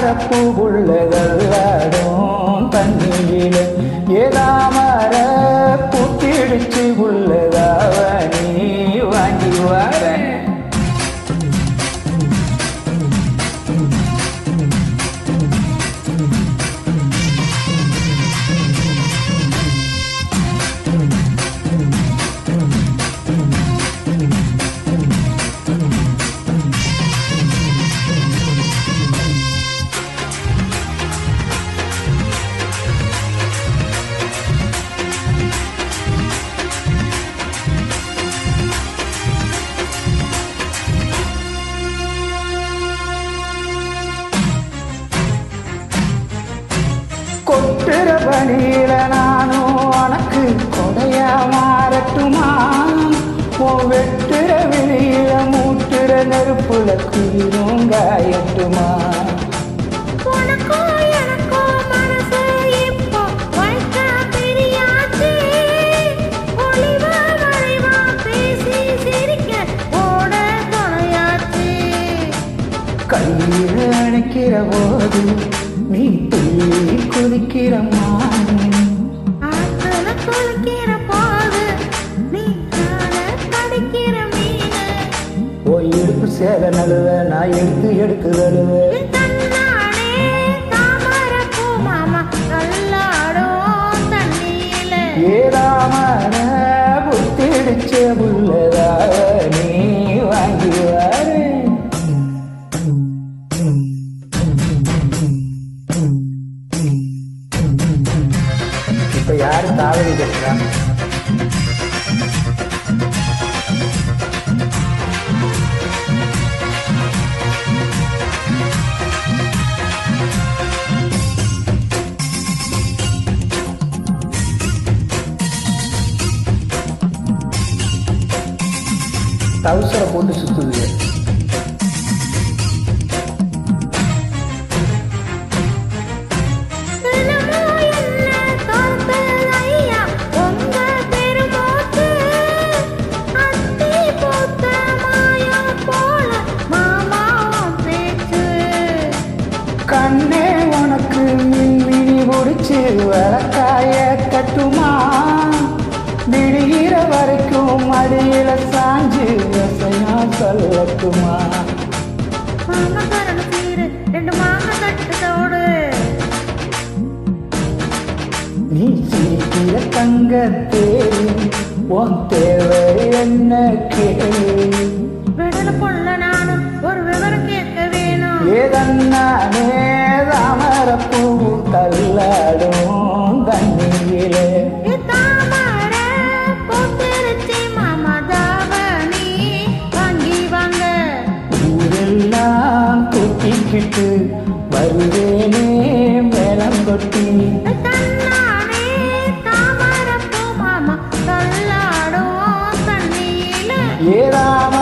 தாமரப்பூ உள்ளதல்லாடும் தண்ணியில ஏதாமர பூத்திடுச்சு உள்ளதாவ நீ வாங்கி வர கொட்டுற பணியில நானும் உனக்கு கொடையா மாறட்டுமா உன் வெட்டுற வெளியில மூட்டுற நெருப்புல குயிரும் காயட்டுமா கையில் அணைக்கிற போது நீ துள்ளி குதிக்கிற ஓ இடுப்பு சேல நழுவ நான் எடுத்து எடுத்து தருவேன் ஏதாமன புத்திடிச்ச உள்ளதாக நீ வாங்கி வாரு இப்ப யாரு தாவடி கட்டுறா தவுசரை போட்டு சுத்துது கண்ணே உனக்கு மின்மினி முடிச்சு விளக்காய கட்டுமா விடுகிற வரைக்கும் அடியில சாஞ்சு விவசாயா சொல்லட்டுமா நீ சிரிக்கிற தங்க தேவி உன் தேவை என்ன கேள்வி ஏதன்னானே தாமரப்பூ தள்ளாடும் தண்ணியிலே ஊரெல்லாம் கூட்டிக்கிட்டு வருவேனே மேலம் கொட்டி ஏதாம